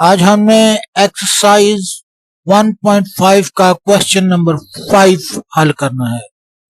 आज हमने एक्सरसाइज 1.5 का क्वेश्चन नंबर 5 हल करना है।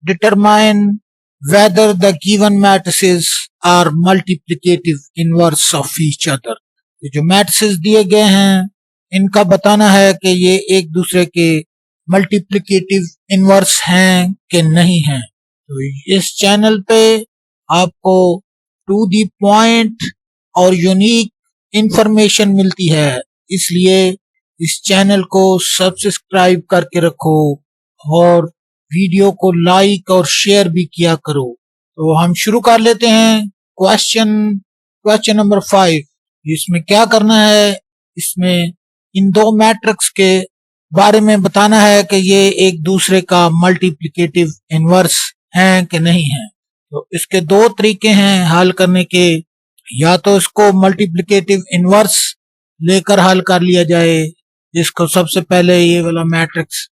Determine whether the given matrices are multiplicative inverse of each other. ये जो मैट्रिसेस दिए गए हैं इनका बताना है कि ये एक दूसरे के मल्टीप्लिकेटिव इनवर्स हैं कि नहीं हैं। तो इस चैनल पे आपको टू दी पॉइंट और यूनिक इंफॉर्मेशन मिलती है, इसलिए इस चैनल को सब्सक्राइब करके रखो और वीडियो को लाइक और शेयर भी किया करो। तो हम शुरू कर लेते हैं क्वेश्चन नंबर 5। इसमें क्या करना है, इसमें इन दो मैट्रिक्स के बारे में बताना है कि ये एक दूसरे का मल्टीप्लिकेटिव इनवर्स हैं कि नहीं हैं। तो इसके दो तरीके हैं हल करने के। या तो इसको मल्टीप्लिकेटिव इनवर्स लेकर हल कर लिया जाए, जिसको सबसे पहले ये वाला मैट्रिक्स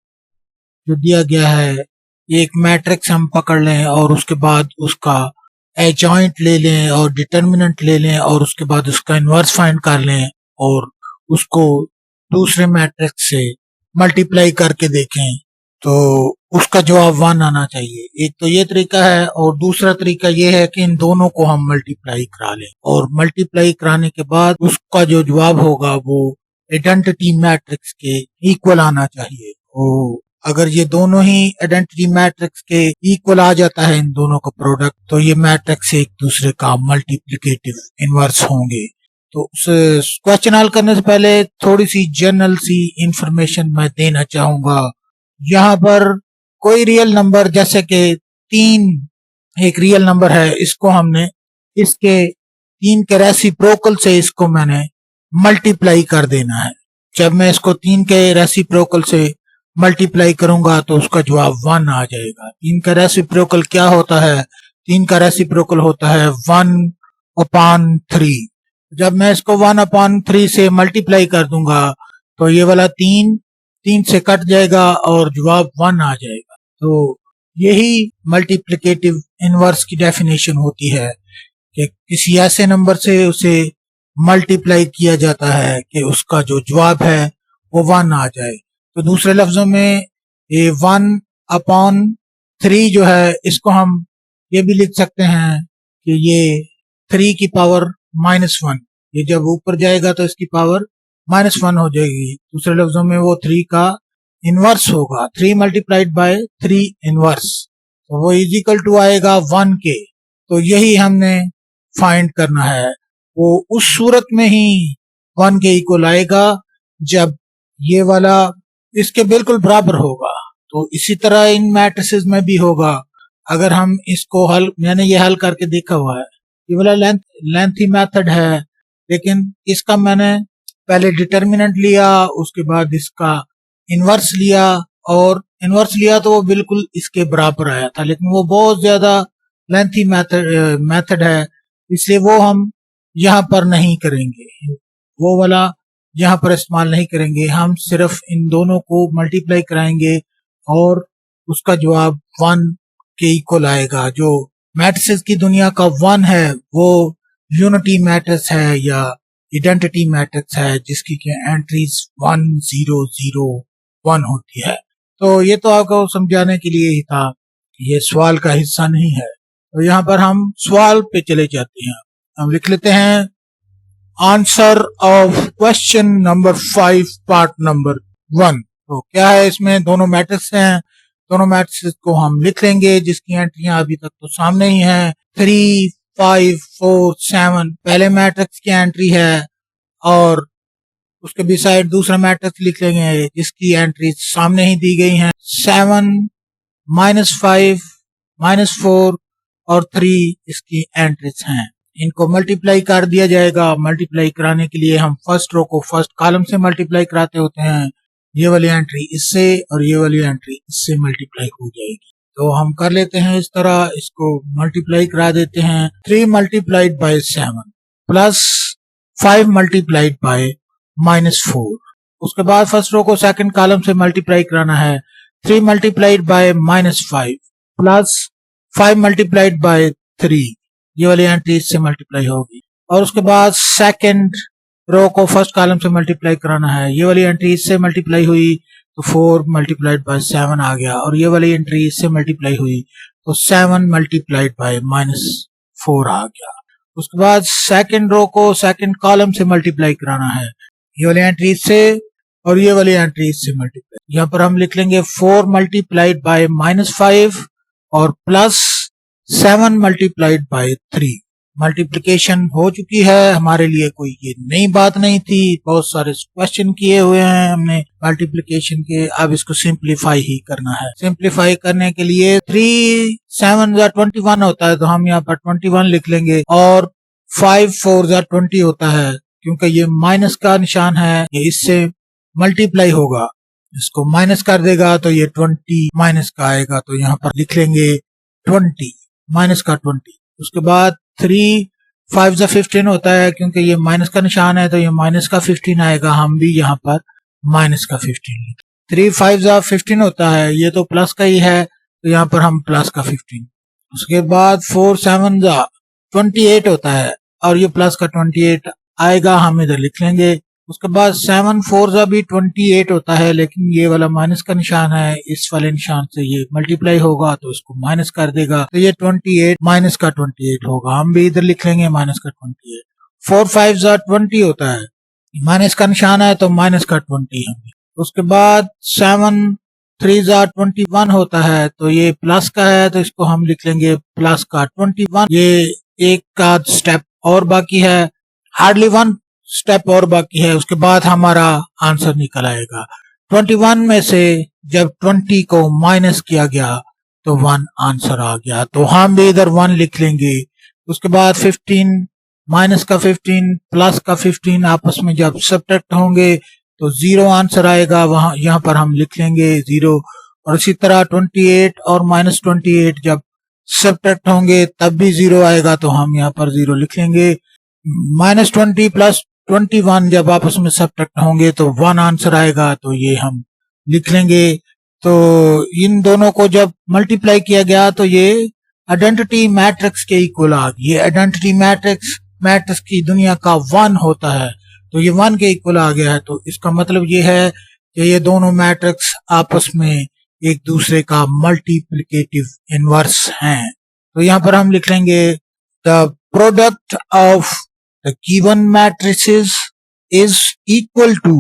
जो दिया गया है, एक मैट्रिक्स हम पकड़ लें और उसके बाद उसका एडजॉइंट ले लें और डिटर्मिनेंट ले लें और उसके बाद उसका इनवर्स फाइंड कर लें और उसको दूसरे मैट्रिक्स से मल्टीप्लाई करके देखें तो उसका जवाब 1 आना चाहिए। एक तो ये तरीका है और दूसरा तरीका ये है कि इन दोनों को हम मल्टीप्लाई करा लें और मल्टीप्लाई कराने के बाद उसका जो जवाब होगा वो आइडेंटिटी मैट्रिक्स के इक्वल आना चाहिए। तो अगर ये दोनों ही आइडेंटिटी मैट्रिक्स के इक्वल आ जाता है, इन दोनों का प्रोडक्ट, तो ये मैट्रिक्स एक दूसरे का मल्टीप्लिकेटिव इनवर्स होंगे। तो उस क्वेश्चन हल करने से पहले थोड़ी सी जनरल सी इंफॉर्मेशन मैं देना चाहूंगा। यहाँ पर कोई रियल नंबर जैसे कि 3 एक रियल नंबर है, इसको हमने इसके 3 के रेसिप्रोकल से इसको मैंने मल्टीप्लाई कर देना है। जब मैं इसको 3 के रेसिप्रोकल से मल्टीप्लाई करूंगा तो उसका जवाब 1 आ जाएगा। 3 का रेसिप्रोकल क्या होता है? 3 का रेसिप्रोकल होता है 1/3। जब मैं इसको 1/3 से मल्टीप्लाई कर दूंगा तो ये वाला 3 से कट जाएगा और जवाब 1 आ जाएगा। तो यही मल्टीप्लिकेटिव इनवर्स की डेफिनेशन होती है कि किसी ऐसे नंबर से उसे मल्टीप्लाई किया जाता है कि उसका जो जवाब है वो 1 आ जाए। तो दूसरे लफ्जों में ये 1/3 जो है, इसको हम ये भी लिख सकते हैं कि ये 3 की पावर -1, ये जब ऊपर जाएगा तो इसकी पावर -1 हो जाएगी। दूसरे लफ्जों में वो 3 का इनवर्स होगा, 3 मल्टीप्लाइड बाय 3 इनवर्स, तो वो इज इक्वल टू आएगा 1 के। तो यही हमने फाइंड करना है। वो उस सूरत में ही 1 के इक्वल आएगा जब ये वाला इसके बिल्कुल बराबर होगा। तो इसी तरह इन मैट्रिसेस में भी होगा। अगर हम इसको मैंने ये हल करके देखा हुआ है, ये वाला लेंथी मेथड है, लेकिन इसका मैंने पहले डिटर्मिनेंट लिया, उसके बाद इसका इनवर्स लिया, और इनवर्स लिया तो वो बिल्कुल इसके बराबर आया था, लेकिन वो बहुत ज्यादा लेंथी मेथड है, इसलिए वो हम यहाँ पर नहीं करेंगे, वो वाला यहाँ पर इस्तेमाल नहीं करेंगे। हम सिर्फ इन दोनों को मल्टीप्लाई कराएंगे और उसका जवाब 1 के इक्वल आएगा। जो मैट्रिसेस की दुनिया का 1 है वो यूनिटी मैट्रिक्स है या आइडेंटिटी मैट्रिक्स है, जिसकी एंट्रीज 1 0 0 1 होती है। तो ये तो आपको समझाने के लिए ही था, ये सवाल का हिस्सा नहीं है। तो यहाँ पर हम सवाल पे चले जाते हैं। हम लिख लेते हैं answer of question number 5 part number 1। तो क्या है, इसमें दोनों मैट्रिक्स हैं, दोनों मैट्रिक्स को हम लिख लेंगे जिसकी एंट्रियां अभी तक तो सामने ही हैं। 3 5 4 7 पहले मैट्रिक्स की एंट्री है और उसके बिसाइड दूसरा मैट्रिक्स लिख लेंगे जिसकी एंट्री सामने ही दी गई हैं। 7 -5 -4 और 3 इसकी एंट्रीज हैं। इनको मल्टीप्लाई कर दिया जाएगा। मल्टीप्लाई कराने के लिए हम फर्स्ट रो को फर्स्ट कॉलम से मल्टीप्लाई कराते होते हैं। ये वाली एंट्री इससे और ये वाली एंट्री इससे मल्टीप्लाई हो जाएगी। तो हम कर लेते हैं इस तरह, इसको मल्टीप्लाई करा देते हैं। 3 multiplied by 7 plus 5 multiplied by -4। उसके बाद फर्स्ट रो को सेकंड कॉलम से मल्टीप्लाई कराना है। 3 multiplied by -5 plus 5 multiplied by 3, ये वाली एंट्री इससे मल्टीप्लाई होगी। और उसके बाद सेकंड रो को फर्स्ट कॉलम से मल्टीप्लाई कराना है। ये वाली एंट्री इससे मल्टीप्लाई हुई तो 4 मल्टीप्लाइड बाय 7 आ गया, और ये वाली एंट्री इससे मल्टीप्लाई हुई तो 7 मल्टीप्लाइड बाय -4 आ गया। उसके बाद सेकंड रो को सेकंड कॉलम से मल्टीप्लाई कराना है। ये वाली एंट्री इससे और ये वाली एंट्री इससे मल्टीप्लाई। यहाँ पर हम लिख लेंगे 4 मल्टीप्लाइड बाय -5 और प्लस 7 मल्टीप्लाइड बाय 3। मल्टीप्लिकेशन हो चुकी है, हमारे लिए कोई ये नई बात नहीं थी, बहुत सारे क्वेश्चन किए हुए हैं हमने मल्टीप्लिकेशन के। अब इसको सिंप्लीफाई ही करना है। सिंप्लीफाई करने के लिए 3 7 21 होता है तो हम यहाँ पर 21 लिख लेंगे, और 5 4 20 होता है, क्योंकि ये माइनस का निशान है, ये इससे मल्टीप्लाई होगा, इसको माइनस कर देगा तो ये 20 माइनस का आएगा, तो यहाँ पर लिख लेंगे 20 माइनस का 20। उसके बाद 3 5 15 होता है, क्योंकि ये माइनस का निशान है तो ये माइनस का 15 आएगा, हम भी यहाँ पर माइनस का 15। 3 5 15 होता है, ये तो प्लस का ही है तो यहाँ पर हम प्लस का 15। उसके बाद 4 7 28 होता है, और ये प्लस का 28 आएगा, हम इधर लिख लेंगे। उसके बाद 7 4 भी 28 होता है, लेकिन ये वाला माइनस का निशान है, इस वाले निशान से ये मल्टीप्लाई होगा तो इसको माइनस कर देगा, तो ये 28 माइनस का 28 होगा, हम भी इधर लिख लेंगे माइनस का 28। 4 5 20 होता है, माइनस का निशान है तो माइनस का 20 है। उसके बाद 7 3 21 होता है, तो ये प्लस का है तो इसको हम लिख लेंगे प्लस का 21। ये एक का स्टेप और बाकी है, हार्डली 1 स्टेप और बाकी है, उसके बाद हमारा आंसर निकल आएगा। 21 में से जब 20 को माइनस किया गया तो 1 आंसर आ गया, तो हम भी इधर 1 लिख लेंगे। उसके बाद 15 माइनस का 15 प्लस का 15 आपस में जब सब्ट्रैक्ट होंगे तो 0 आंसर आएगा, वहां यहाँ पर हम लिख लेंगे 0। और इसी तरह 28 और -28 जब सब्ट्रैक्ट होंगे तब भी 0 आएगा, तो हम यहाँ पर 0 लिख लेंगे। -20 प्लस 21 जब आपस में सब्ट्रैक्ट होंगे तो 1 आंसर आएगा, तो ये हम लिख लेंगे। तो इन दोनों को जब मल्टीप्लाई किया गया तो ये आइडेंटिटी मैट्रिक्स के इक्वल आ गई। ये आइडेंटिटी मैट्रिक्स की दुनिया का 1 होता है, तो ये 1 के इक्वल आ गया है, तो इसका मतलब ये है कि ये दोनों मैट्रिक्स आपस में एक दूसरे का मल्टीप्लिकेटिव इनवर्स हैं। तो यहाँ पर हम लिख लेंगे the product of the given matrices is equal to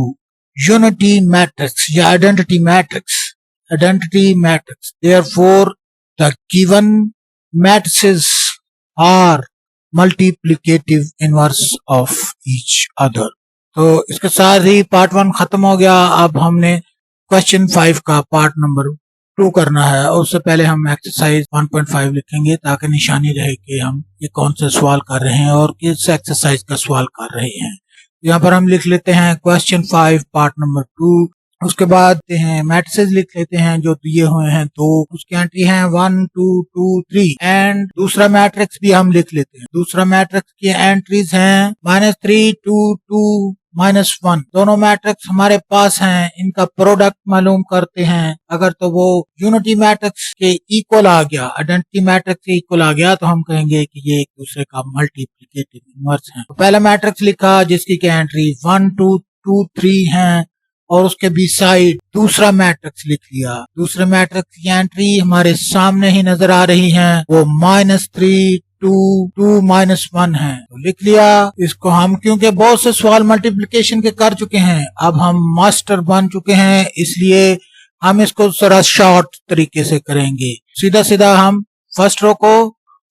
unity matrix या identity matrix. Therefore, the given matrices are multiplicative inverse of each other. तो इसके साथ ही पार्ट 1 खत्म हो गया। अब हमने क्वेश्चन 5 का पार्ट नंबर 2 करना है, और उससे पहले हम एक्सरसाइज 1.5 लिखेंगे ताकि निशानी रहे कि हम ये कौन सा सवाल कर रहे हैं और किस एक्सरसाइज का सवाल कर रहे हैं। यहाँ पर हम लिख लेते हैं क्वेश्चन 5 पार्ट नंबर 2। उसके बाद मैट्रिसेस लिख लेते हैं जो दिए हुए हैं, तो उसकी एंट्री है 1 2 2 3, एंड दूसरा मैट्रिक्स भी हम लिख लेते हैं। दूसरा मैट्रिक्स की एंट्रीज हैं -3 2 2 -1। दोनों मैट्रिक्स हमारे पास हैं, इनका प्रोडक्ट मालूम करते हैं। अगर तो वो यूनिटी मैट्रिक्स के इक्वल आ गया, आइडेंटिटी मैट्रिक्स के इक्वल आ गया, तो हम कहेंगे कि ये एक दूसरे का मल्टीप्लिकेटिव इनवर्स है। तो पहला मैट्रिक्स लिखा जिसकी की एंट्री 1 2 2 3 है, और उसके बी साइड दूसरा मैट्रिक्स लिख लिया। दूसरे मैट्रिक्स की एंट्री हमारे सामने ही नजर आ रही है, वो -3 2 2 -1 है, तो लिख लिया इसको हम। क्योंकि बहुत से सवाल मल्टीप्लिकेशन के कर चुके हैं, अब हम मास्टर बन चुके हैं, इसलिए हम इसको जरा शॉर्ट तरीके से करेंगे। सीधा सीधा हम फर्स्ट रो को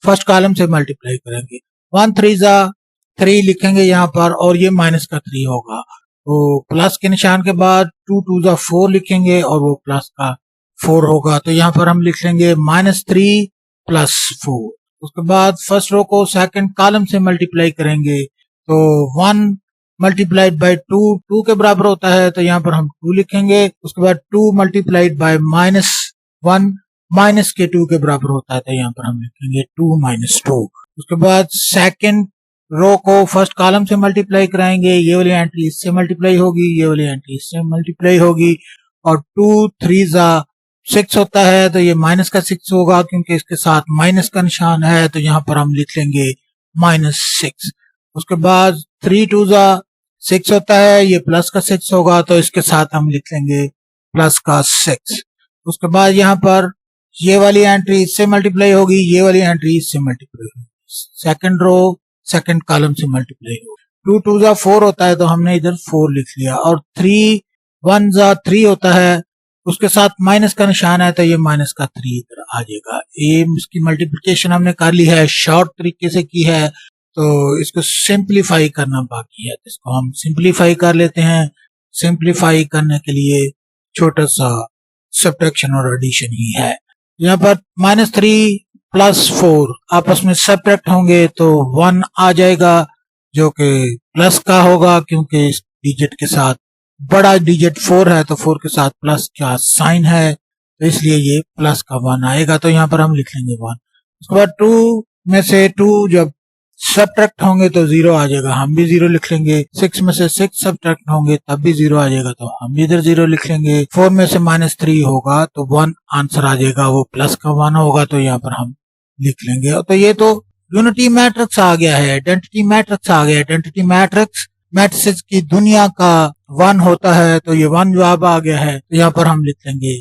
फर्स्ट कॉलम से मल्टीप्लाई करेंगे। 1 3 3 लिखेंगे यहाँ पर, और ये माइनस का 3 होगा, तो प्लस के निशान के बाद 2 2 4 लिखेंगे और वो प्लस का 4 होगा, तो यहाँ पर हम लिख लेंगे -3 + 4। उसके बाद फर्स्ट रो को सेकंड कॉलम से मल्टीप्लाई करेंगे, तो 1 मल्टीप्लाइड बाय 2 2 के बराबर होता है, तो यहाँ पर हम 2 लिखेंगे। उसके बाद 2 मल्टीप्लाइड बाय -1 माइनस के 2 के बराबर होता है, तो यहाँ पर हम लिखेंगे 2 - 2। उसके बाद सेकंड रो को फर्स्ट कॉलम से मल्टीप्लाई कराएंगे, ये वाली एंट्री इससे मल्टीप्लाई होगी, ये वाली एंट्री इससे मल्टीप्लाई होगी, और 2 3 6 होता है, तो ये माइनस का 6 होगा, क्योंकि इसके साथ माइनस का निशान है, तो यहाँ पर हम लिख लेंगे -6। उसके बाद 3 2 6 होता है, ये प्लस का 6 होगा तो इसके साथ हम लिख लेंगे प्लस का 6। उसके बाद यहाँ पर ये वाली एंट्री इससे मल्टीप्लाई होगी, ये वाली एंट्री इससे मल्टीप्लाई होगी, सेकंड रो सेकंड कॉलम से मल्टीप्लाई होगी। 2 2 जा 4 होता है तो हमने इधर 4 लिख लिया, और 3 1 जा 3 होता है, उसके साथ माइनस का निशान है तो ये माइनस का 3 इधर आ जाएगा। ये इसकी मल्टीप्लिकेशन हमने कर ली है, शॉर्ट तरीके से की है, तो इसको सिंप्लीफाई करना बाकी है, इसको हम सिंप्लीफाई कर लेते हैं। सिंप्लीफाई करने के लिए छोटा सा सब्ट्रैक्शन और एडिशन ही है। यहाँ पर -3 प्लस 4 आपस में सब्ट्रैक्ट होंगे तो 1 आ जाएगा, जो कि प्लस का होगा, क्योंकि इस डिजिट के साथ बड़ा डिजिट 4 है तो 4 के साथ प्लस का साइन है, तो इसलिए ये प्लस का 1 आएगा, तो यहाँ पर हम लिख लेंगे 1। उसके बाद 2 में से 2 जब सब्ट्रैक्ट होंगे तो 0 आ जाएगा, हम भी 0 लिख लेंगे। 6 में से 6 सब्ट्रैक्ट होंगे तब भी 0 आ जाएगा, तो हम भी इधर 0 लिख लेंगे। 4 में से -3 होगा तो 1 आंसर आ जाएगा, वो प्लस का 1 होगा, तो यहाँ पर हम लिख लेंगे। तो ये तो यूनिटी मैट्रिक्स आ गया है, आइडेंटिटी मैट्रिक्स आ गया है। आइडेंटिटी मैट्रिक्स मैट्रिक्स की दुनिया का 1 होता है, तो ये 1 जवाब आ गया है, तो यहाँ पर हम लिख लेंगे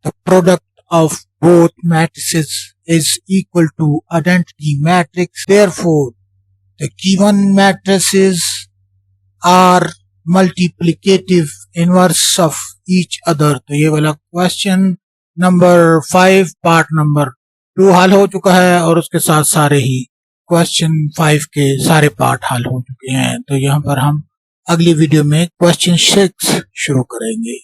the product of both matrices is equal to identity matrix, therefore the given matrices are multiplicative inverse of each other। तो ये वाला क्वेश्चन नंबर 5 पार्ट नंबर 2 हल हो चुका है, और उसके साथ सारे ही क्वेश्चन 5 के सारे पार्ट हल हो चुके हैं। तो यहाँ पर हम अगली वीडियो में क्वेश्चन 6 शुरू करेंगे।